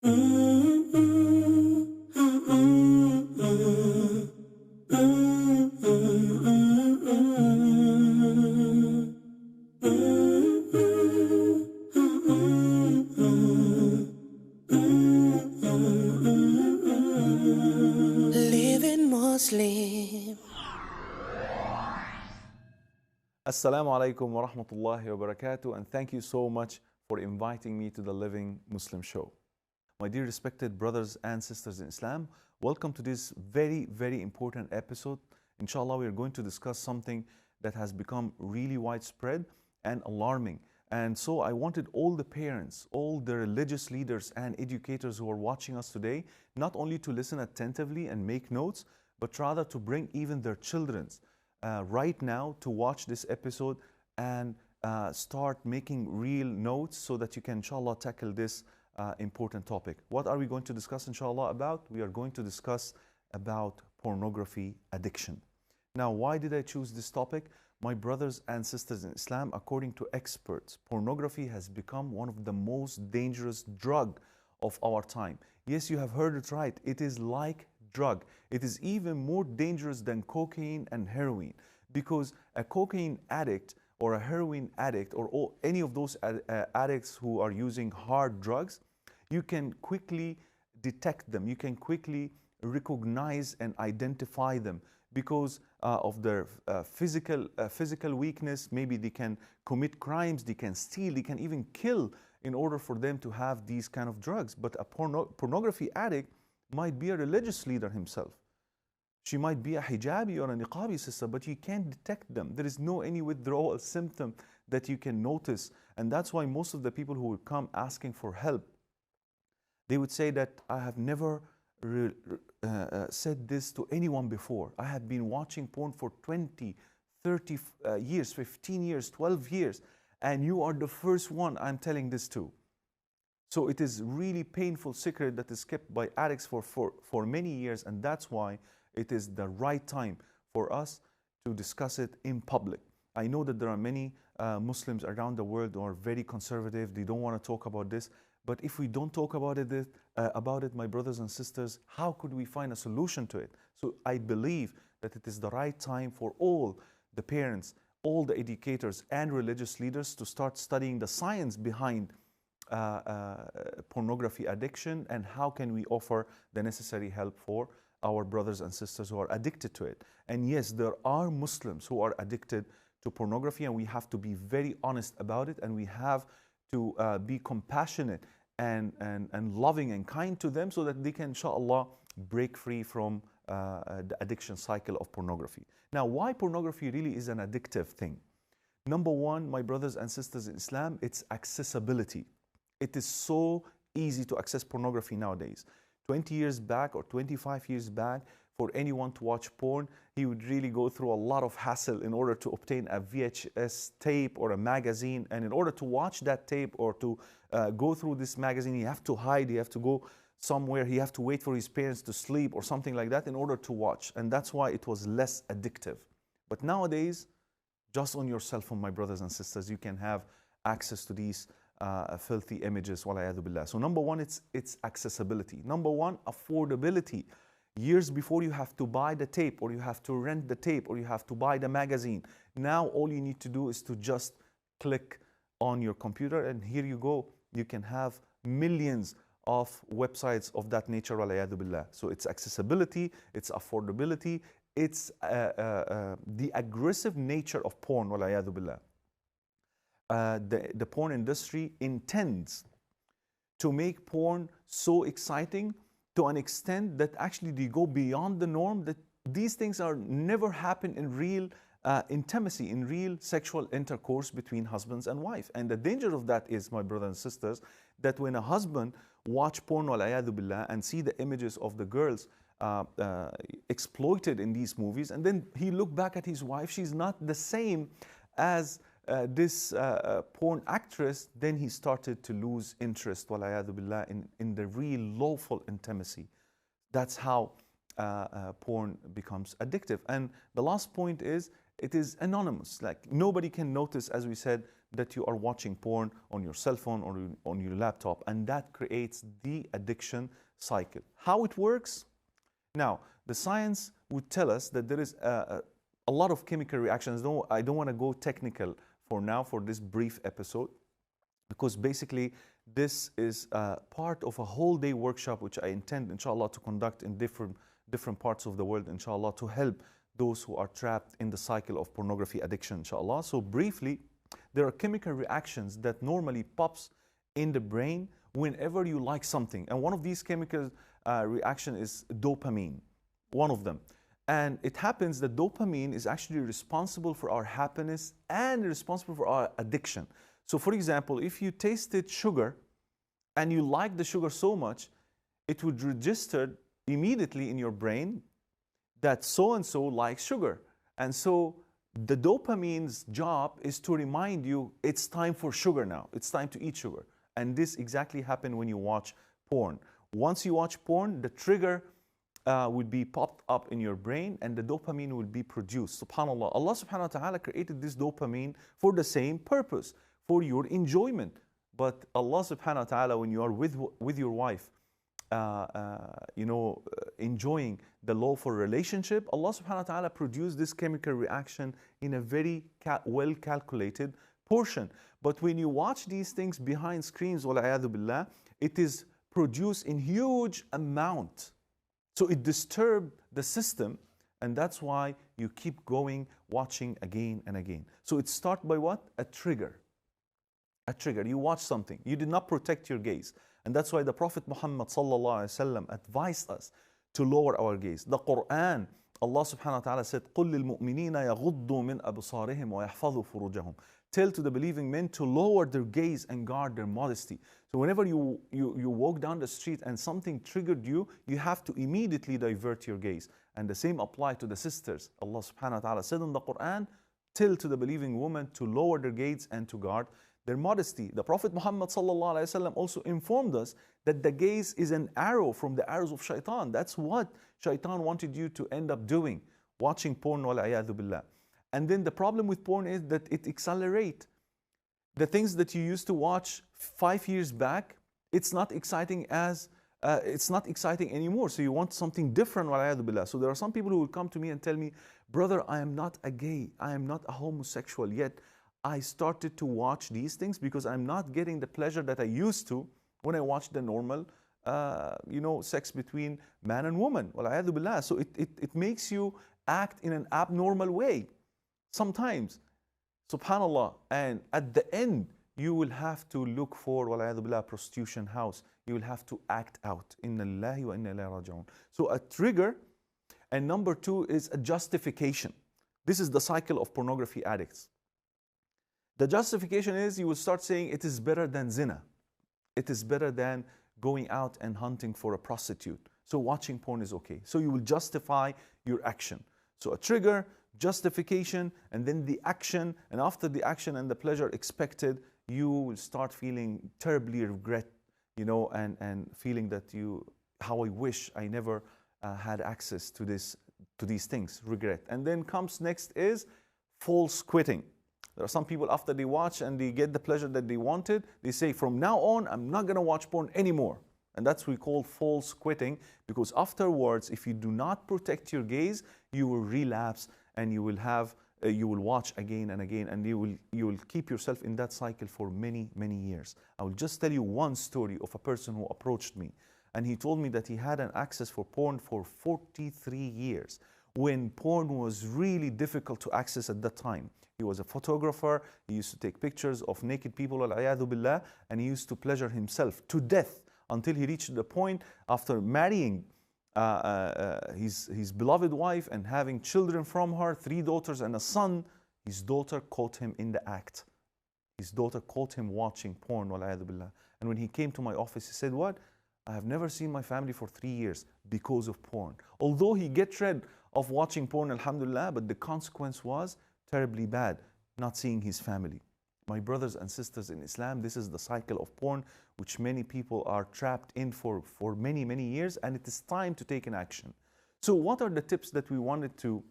Living Muslim. Assalamu alaikum wa rahmatullahi wa barakatuh, and thank you so much for inviting me to the Living Muslim Show. My dear respected brothers and sisters in Islam, welcome to this very, very important episode. Inshallah, we are going to discuss something that has become really widespread and alarming. And so I wanted all the parents, all the religious leaders and educators who are watching us today, not only to listen attentively and make notes, but rather to bring even their children right now to watch this episode and start making real notes so that you can, inshallah, tackle this important topic. What are we going to discuss, inshallah, about? We are going to discuss about pornography addiction. Now, why did I choose this topic? My brothers and sisters in Islam, according to experts, pornography has become one of the most dangerous drugs of our time. Yes, you have heard it right. It is like drug. It is even more dangerous than cocaine and heroin, because a cocaine addict or a heroin addict or any of those addicts who are using hard drugs, you can quickly detect them. You can quickly recognize and identify them because of their physical weakness. Maybe they can commit crimes, they can steal, they can even kill in order for them to have these kind of drugs. But a pornography addict might be a religious leader himself. She might be a hijabi or a niqabi sister, but you can't detect them. There is no any withdrawal symptom that you can notice. And that's why most of the people who would come asking for help, they would say that I have never said this to anyone before. I have been watching porn for 20, 30 years, 15 years, 12 years, and you are the first one I'm telling this to. So it is really painful secret that is kept by addicts for many years, and that's why it is the right time for us to discuss it in public. I know that there are many Muslims around the world who are very conservative. They don't want to talk about this. But if we don't talk about it, my brothers and sisters, how could we find a solution to it? So I believe that it is the right time for all the parents, all the educators and religious leaders to start studying the science behind pornography addiction and how can we offer the necessary help for our brothers and sisters who are addicted to it. And yes, there are Muslims who are addicted to pornography, and we have to be very honest about it, and we have to be compassionate and loving and kind to them so that they can, inshallah, break free from the addiction cycle of pornography. Now, why pornography really is an addictive thing? Number one, my brothers and sisters in Islam, it's accessibility. It is so easy to access pornography nowadays. 20 years back or 25 years back, for anyone to watch porn, he would really go through a lot of hassle in order to obtain a VHS tape or a magazine. And in order to watch that tape or to go through this magazine, you have to hide, you have to go somewhere, you have to wait for his parents to sleep or something like that in order to watch. And that's why it was less addictive. But nowadays, just on your cell phone, my brothers and sisters, you can have access to these filthy images, walayadu billah. So number one, it's accessibility. Number one, affordability. Years before, you have to buy the tape, or you have to rent the tape, or you have to buy the magazine. Now all you need to do is to just click on your computer, and here you go. You can have millions of websites of that nature, walayadu billah. So it's accessibility, it's affordability, it's the aggressive nature of porn, walayadu billah. The porn industry intends to make porn so exciting to an extent that actually they go beyond the norm, that these things are never happen in real intimacy, in real sexual intercourse between husbands and wife. And the danger of that is, my brothers and sisters, that when a husband watch porn, walayadu billah, and see the images of the girls exploited in these movies, and then he look back at his wife, she's not the same as this porn actress, then he started to lose interest, walayadu billah, in the real lawful intimacy. That's how porn becomes addictive. And the last point is, it is anonymous. Like nobody can notice, as we said, that you are watching porn on your cell phone or on your laptop, and that creates the addiction cycle. How it works? Now, the science would tell us that there is a lot of chemical reactions. I don't want to go technical for now for this brief episode, because basically this is part of a whole day workshop which I intend, inshallah, to conduct in different parts of the world, inshallah, to help those who are trapped in the cycle of pornography addiction, inshallah. So briefly, there are chemical reactions that normally pops in the brain whenever you like something. And one of these chemical reaction is dopamine, one of them. And it happens that dopamine is actually responsible for our happiness and responsible for our addiction. So for example, if you tasted sugar and you like the sugar so much, it would register immediately in your brain that so-and-so likes sugar. And so the dopamine's job is to remind you it's time for sugar now. It's time to eat sugar. And this exactly happens when you watch porn. Once you watch porn, the trigger will be popped up in your brain and the dopamine will be produced. SubhanAllah. Allah subhanahu wa ta'ala created this dopamine for the same purpose, for your enjoyment. But Allah subhanahu wa ta'ala, when you are with your wife, enjoying the lawful relationship, Allah subhanahu wa ta'ala produced this chemical reaction in a very well calculated portion. But when you watch these things behind screens, wal'ayadu billah, it is produced in huge amount. So it disturbs the system, and that's why you keep going, watching again and again. So it starts by what? A trigger. A trigger. You watch something. You did not protect your gaze. And that's why the Prophet Muhammad sallallahu alaihi wasallam advised us to lower our gaze. The Quran, Allah subhanahu wa ta'ala said, قُلْ لِلْمُؤْمِنِينَ يَغُضُّوا مِنْ أَبْصَارِهِمْ وَيَحْفَظُوا فُرُوجَهُم. Tell to the believing men to lower their gaze and guard their modesty. So whenever you walk down the street and something triggered you, you have to immediately divert your gaze. And the same applies to the sisters. Allah subhanahu wa ta'ala said in the Quran, tell to the believing women to lower their gaze and to guard their modesty. The Prophet Muhammad sallallahu alaihi wasallam also informed us that the gaze is an arrow from the arrows of shaitan. That's what shaitan wanted you to end up doing, watching porn, wal'ayadu billah. And then the problem with porn is that it accelerates. The things that you used to watch 5 years back, it's not exciting anymore. So you want something different, wal'ayadu billah. So there are some people who will come to me and tell me, brother, I am not a gay, I am not a homosexual, yet I started to watch these things because I'm not getting the pleasure that I used to when I watched the normal sex between man and woman. Wal'ayadu billah. So it makes you act in an abnormal way sometimes. Subhanallah. And at the end, you will have to look for, wal'ayadu billah, prostitution house. You will have to act out. Inna lillahi wa inna ilayhi raji'un. So a trigger. And number two is a justification. This is the cycle of pornography addicts. The justification is you will start saying it is better than zina. It is better than going out and hunting for a prostitute. So watching porn is okay. So you will justify your action. So a trigger, justification, and then the action. And after the action and the pleasure expected, you will start feeling terribly regret, and feeling that how I wish I never had access to these things, regret. And then comes next is false quitting. There are some people after they watch and they get the pleasure that they wanted, they say, from now on, I'm not going to watch porn anymore. And that's what we call false quitting, because afterwards, if you do not protect your gaze, you will relapse and you will watch again and again, and you will keep yourself in that cycle for many, many years. I will just tell you one story of a person who approached me, and he told me that he had an access for porn for 43 years, when porn was really difficult to access at that time. He was a photographer. He used to take pictures of naked people, al-ayadu billah, and he used to pleasure himself to death until he reached the point after marrying his beloved wife and having children from her, 3 daughters and a son. His daughter caught him in the act. His daughter caught him watching porn, al-ayadu billah. And when he came to my office, he said, what? I have never seen my family for 3 years because of porn. Although he gets rid of watching porn, alhamdulillah, but the consequence was terribly bad, not seeing his family. My brothers and sisters in Islam, this is the cycle of porn which many people are trapped in for many, many years, and it is time to take an action. So what are the tips that we wanted to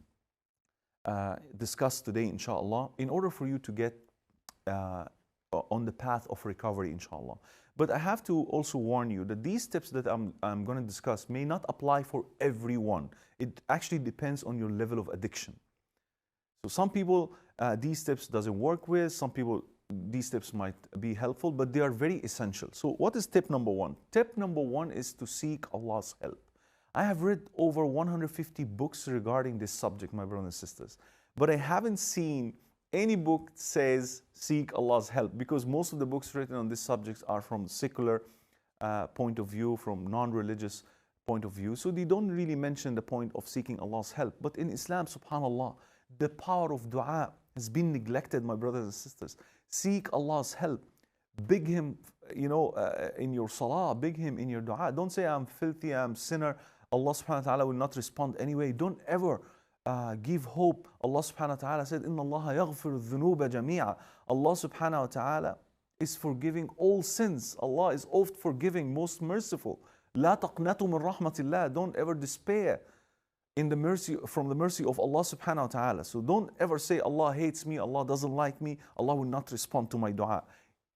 discuss today, inshallah, in order for you to get on the path of recovery, inshallah. But I have to also warn you that these tips that I'm going to discuss may not apply for everyone. It actually depends on your level of addiction. So some people, these tips doesn't work with, some people, these tips might be helpful, but they are very essential. So what is tip number one? Tip number one is to seek Allah's help. I have read over 150 books regarding this subject, my brothers and sisters, but I haven't seen any book says seek Allah's help, because most of the books written on this subject are from secular point of view, from non-religious point of view. So they don't really mention the point of seeking Allah's help. But in Islam, subhanAllah, the power of dua has been neglected, my brothers and sisters. Seek Allah's help. Beg Him, in your salah, beg Him in your dua. Don't say, I'm filthy, I'm sinner, Allah subhanahu wa ta'ala will not respond anyway. Don't ever give hope. Allah subhanahu wa ta'ala said, Inna Allah yaghfiru dhunuba jami'a. Allah subhanahu wa ta'ala is forgiving all sins. Allah is oft forgiving, most merciful. La taqnatu min rahmatillah. Don't ever despair from the mercy of Allah subhanahu wa ta'ala. So don't ever say, Allah hates me, Allah doesn't like me, Allah will not respond to my dua.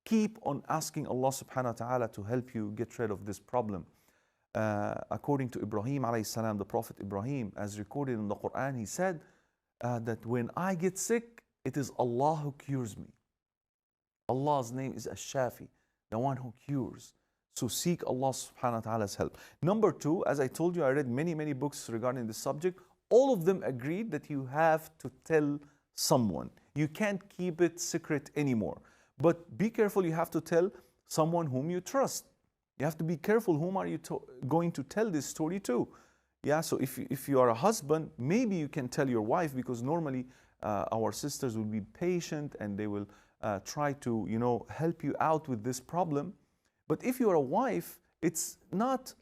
Keep on asking Allah subhanahu wa ta'ala to help you get rid of this problem. According to Ibrahim alayhi salam, the Prophet Ibrahim, as recorded in the Quran, he said that when I get sick, it is Allah who cures me. Allah's name is Ash-Shafi, the one who cures. So seek Allah subhanahu wa ta'ala's help. Number two, as I told you, I read many books regarding this subject. All of them agreed that you have to tell someone. You can't keep it secret anymore. But be careful, you have to tell someone whom you trust. You have to be careful whom are you going to tell this story to. Yeah, so if you are a husband, maybe you can tell your wife, because normally our sisters will be patient and they will try to help you out with this problem. But if you are a wife, it's not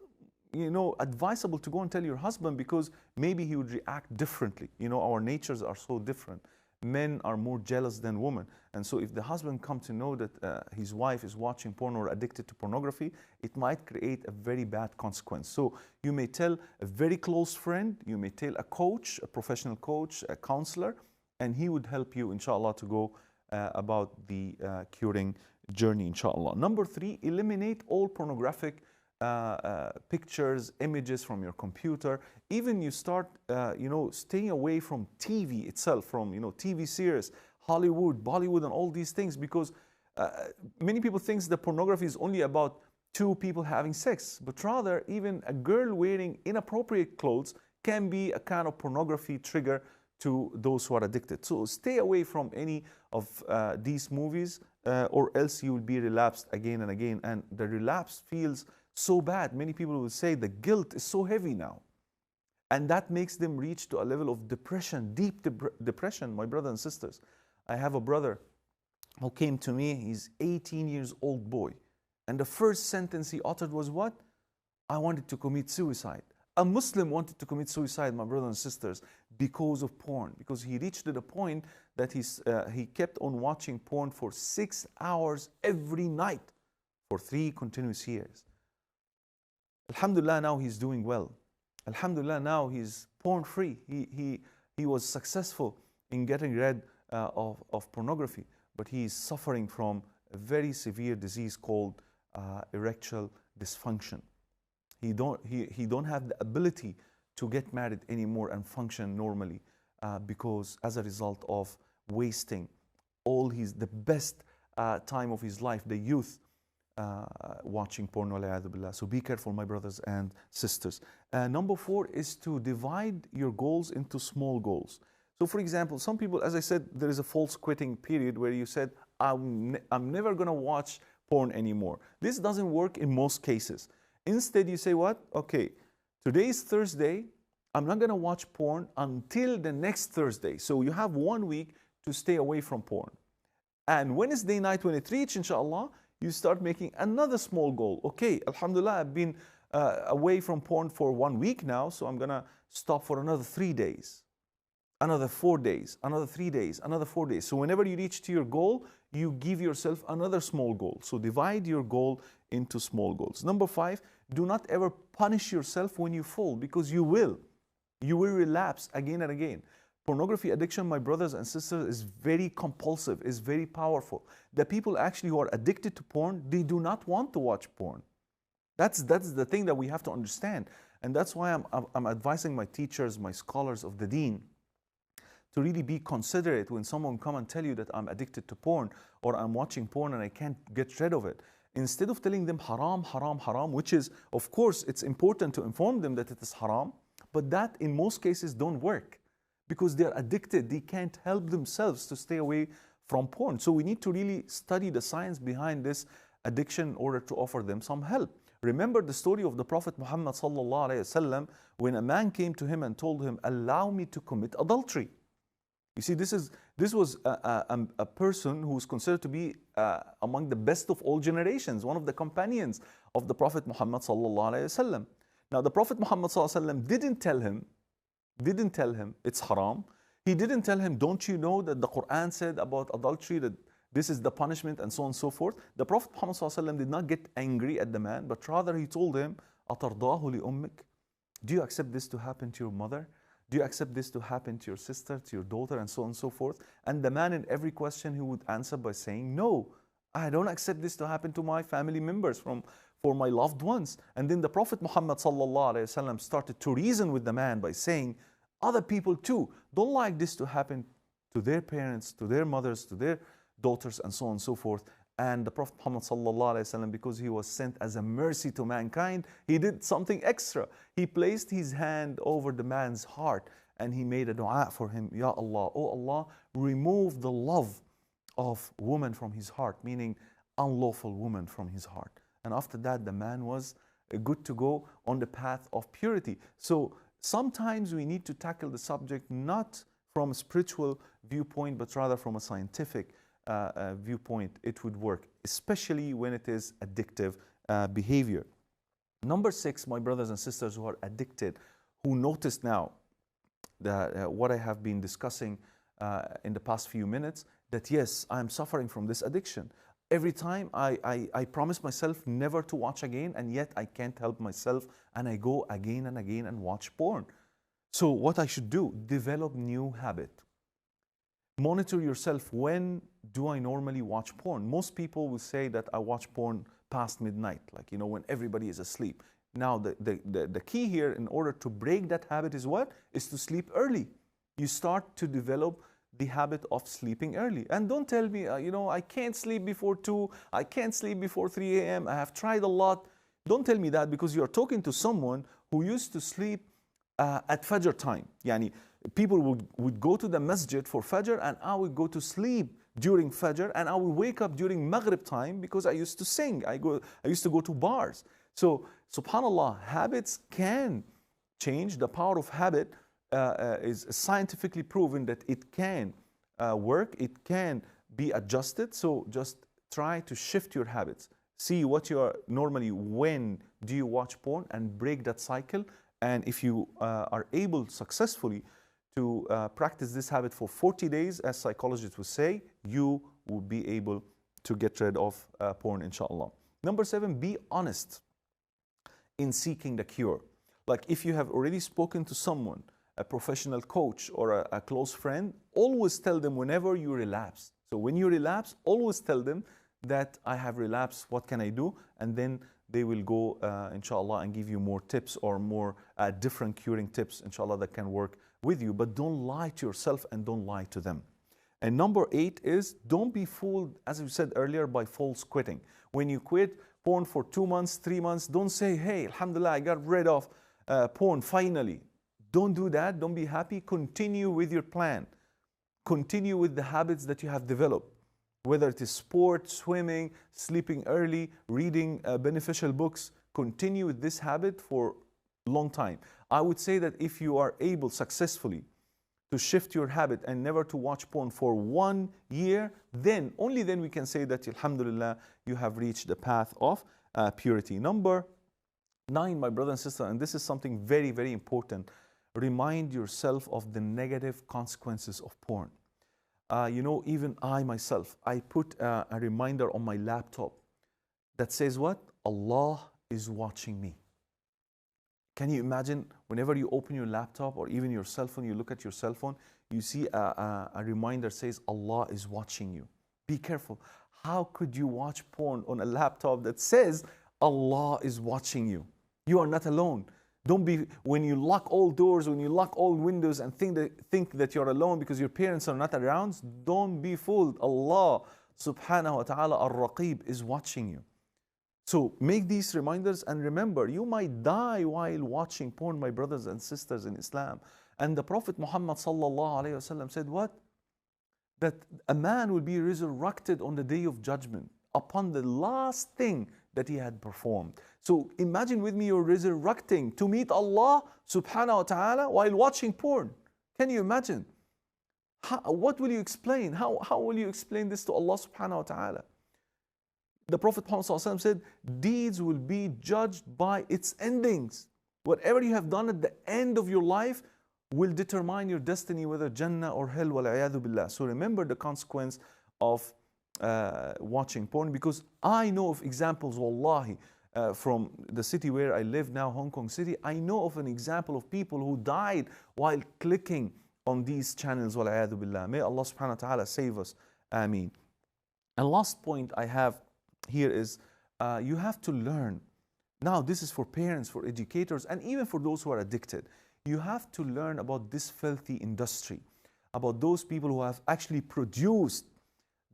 advisable to go and tell your husband, because maybe he would react differently. Our natures are so different. Men are more jealous than women. And so if the husband comes to know that his wife is watching porn or addicted to pornography, it might create a very bad consequence. So you may tell a very close friend, you may tell a coach, a professional coach, a counselor, and he would help you, inshallah, to go about the curing journey, inshallah. Number three, eliminate all pornographic pictures, images from your computer. Even you start, staying away from TV itself, from, TV series, Hollywood, Bollywood, and all these things, because many people think that pornography is only about two people having sex, but rather even a girl wearing inappropriate clothes can be a kind of pornography trigger to those who are addicted. So stay away from any of these movies, or else you will be relapsed again and again, and the relapse feels so bad. Many people will say the guilt is so heavy now, and that makes them reach to a level of depression, deep depression, my brothers and sisters. I have a brother who came to me. He's 18 years old boy, and the first sentence he uttered was what? I wanted to commit suicide. A Muslim wanted to commit suicide, my brothers and sisters, because of porn, because he reached to the point that he kept on watching porn for 6 hours every night for 3 continuous years. Alhamdulillah, now he's doing well. Alhamdulillah, now he's porn free. He was successful in getting rid of pornography, but he is suffering from a very severe disease called erectile dysfunction. He don't have the ability to get married anymore and function normally, because as a result of wasting all the best time of his life, the youth, watching porn. So be careful, my brothers and sisters. Number 4 is to divide your goals into small goals. So for example, some people, as I said, there is a false quitting period where you said, I'm never going to watch porn anymore. This doesn't work in most cases. Instead, you say what? Okay, today is Thursday. I'm not going to watch porn until the next Thursday. So you have 1 week to stay away from porn. And Wednesday night, when it reaches, inshallah, you start making another small goal. Okay, alhamdulillah, I've been away from porn for 1 week now, so I'm going to stop for another 3 days, another 4 days, another 3 days, another 4 days. So whenever you reach to your goal, you give yourself another small goal. So divide your goal into small goals. Number 5, do not ever punish yourself when you fall, because you will relapse again and again. Pornography addiction, my brothers and sisters, is very compulsive, is very powerful. The people actually who are addicted to porn, they do not want to watch porn. That's the thing that we have to understand. And that's why I'm advising my teachers, my scholars of the deen, to really be considerate when someone come and tell you that I'm addicted to porn or I'm watching porn and I can't get rid of it. Instead of telling them haram, haram, haram, which is, of course, it's important to inform them that it is haram, but that in most cases don't work because they're addicted. They can't help themselves to stay away from porn. So we need to really study the science behind this addiction in order to offer them some help. Remember the story of the Prophet Muhammad sallallahu alaihi wasallam when a man came to him and told him, allow me to commit adultery. You see, this was a person who was considered to be among the best of all generations, one of the companions of the Prophet Muhammad sallallahu alaihi wasallam. Now, the Prophet Muhammad sallallahu alaihi wasallam didn't tell him it's haram. He didn't tell him, don't you know that the Quran said about adultery that this is the punishment and so on and so forth. The Prophet Muhammad sallallahu alaihi wasallam did not get angry at the man, but rather he told him, أَتَرْضَاهُ لِأُمِّكَ? Do you accept this to happen to your mother? Do you accept this to happen to your sister, to your daughter, and so on and so forth? And the man in every question he would answer by saying, no, I don't accept this to happen to my family members, for my loved ones. And then the Prophet Muhammad sallallahu alaihi wasallam started to reason with the man by saying, other people too don't like this to happen to their parents, to their mothers, to their daughters, and so on and so forth. And the Prophet Muhammad sallallahu alaihi wasallam, because he was sent as a mercy to mankind, he did something extra. He placed his hand over the man's heart and he made a dua for him. Ya Allah, oh Allah, remove the love of woman from his heart, meaning unlawful woman from his heart. And after that, the man was good to go on the path of purity. So sometimes we need to tackle the subject not from a spiritual viewpoint, but rather from a scientific viewpoint. It would work, especially when it is addictive behavior. Number 6, my brothers and sisters who are addicted, who notice now that what I have been discussing in the past few minutes, that yes, I'm suffering from this addiction. Every time I promise myself never to watch again, and yet I can't help myself, and I go again and again and watch porn. So what I should do? Develop new habit. Monitor yourself. When do I normally watch porn? Most people will say that I watch porn past midnight, like, you know, when everybody is asleep. Now, the key here in order to break that habit is what? Is to sleep early. You start to develop the habit of sleeping early. And don't tell me, you know, I can't sleep before 2, I can't sleep before 3 a.m., I have tried a lot. Don't tell me that, because you're talking to someone who used to sleep at Fajr time. Yani, people would go to the masjid for Fajr, and I would go to sleep during Fajr, and I would wake up during Maghrib time because I used to sing. I used to go to bars. So, subhanAllah, habits can change. The power of habit is scientifically proven that it can work, it can be adjusted. So just try to shift your habits. See what you are normally, when do you watch porn, and break that cycle. And if you are able successfully to practice this habit for 40 days, as psychologists would say, you will be able to get rid of porn, inshallah. Number 7, be honest in seeking the cure. Like, if you have already spoken to someone, a professional coach or a close friend, always tell them whenever you relapse. So when you relapse, always tell them that I have relapsed, what can I do? And then they will go, inshallah, and give you more tips or more different curing tips, inshallah, that can work with you. But don't lie to yourself and don't lie to them. And number 8 is, don't be fooled, as we said earlier, by false quitting. When you quit porn for 2 months, 3 months, don't say, hey, alhamdulillah, I got rid of porn finally. Don't do that. Don't be happy. Continue with your plan. Continue with the habits that you have developed, whether it is sport, swimming, sleeping early, reading beneficial books. Continue with this habit for a long time. I would say that if you are able successfully to shift your habit and never to watch porn for 1 year, then, only then we can say that, alhamdulillah, you have reached the path of purity. Number 9, my brother and sister, and this is something very, very important. Remind yourself of the negative consequences of porn. You know, even I myself, I put a reminder on my laptop that says what? Allah is watching me. Can you imagine whenever you open your laptop or even your cell phone, you look at your cell phone, you see a reminder says Allah is watching you. Be careful. How could you watch porn on a laptop that says Allah is watching you? You are not alone. Don't be, when you lock all doors, when you lock all windows and think that you're alone because your parents are not around, don't be fooled. Allah subhanahu wa ta'ala ar-Raqib is watching you. So make these reminders and remember, you might die while watching porn, my brothers and sisters in Islam. And the Prophet Muhammad sallallahu alayhi wasallam said what? That a man will be resurrected on the day of judgment upon the last thing that he had performed. So imagine with me, you're resurrecting to meet Allah subhanahu wa ta'ala while watching porn. Can you imagine? What will you explain? How will you explain this to Allah subhanahu wa ta'ala? The Prophet Muhammad said, deeds will be judged by its endings. Whatever you have done at the end of your life will determine your destiny, whether Jannah or hell, wal-'iyadhu billah. So remember the consequence of watching porn, because I know of examples, wallahi, from the city where I live now, Hong Kong City, I know of an example of people who died while clicking on these channels, wal-'iyadhu billah. May Allah subhanahu wa ta'ala save us. Ameen. And last point I have here is you have to learn. Now this is for parents, for educators, and even for those who are addicted. You have to learn about this filthy industry, about those people who have actually produced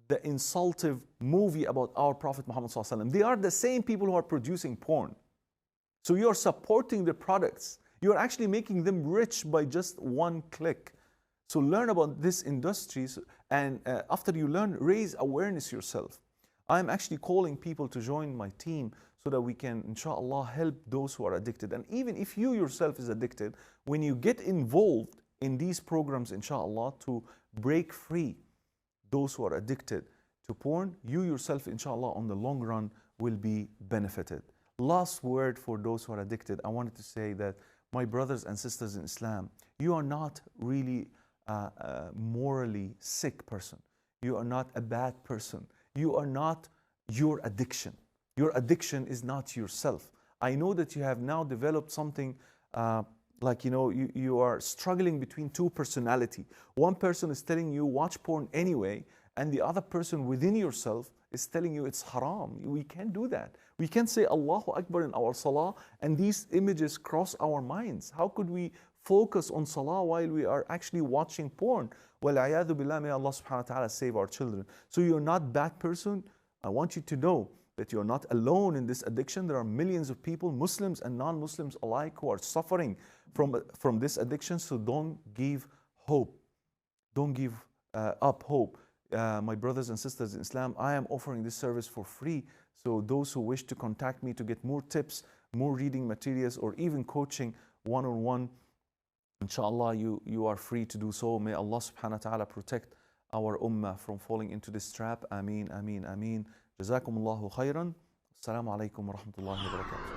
the insultive movie about our Prophet Muhammad sallallahu alaihi wasallam. They are the same people who are producing porn. So you're supporting the products. You're actually making them rich by just one click. So learn about this industry, and after you learn, raise awareness yourself. I'm actually calling people to join my team so that we can, inshallah, help those who are addicted. And even if you yourself is addicted, when you get involved in these programs, inshallah, to break free those who are addicted to porn, you yourself, inshallah, on the long run will be benefited. Last word for those who are addicted, I wanted to say that, my brothers and sisters in Islam, you are not really a morally sick person. You are not a bad person. You are not your addiction. Your addiction is not yourself. I know that you have now developed something like, you are struggling between two personality. One person is telling you watch porn anyway, and the other person within yourself is telling you it's haram. We can't do that. We can't say Allahu Akbar in our salah and these images cross our minds. How could we focus on salah while we are actually watching porn? Wal-'iyadhu billah, may Allah subhanahu wa ta'ala save our children. So you're not a bad person. I want you to know that you're not alone in this addiction. There are millions of people, Muslims and non-Muslims alike, who are suffering from this addiction. So don't give hope. Don't give up hope. My brothers and sisters in Islam, I am offering this service for free. So those who wish to contact me to get more tips, more reading materials, or even coaching one-on-one, inshallah, you are free to do so. May Allah subhanahu wa ta'ala protect our ummah from falling into this trap. Ameen, ameen, ameen. Jazakumullahu khairan. Assalamu alaikum wa rahmatullahi wa barakatuh.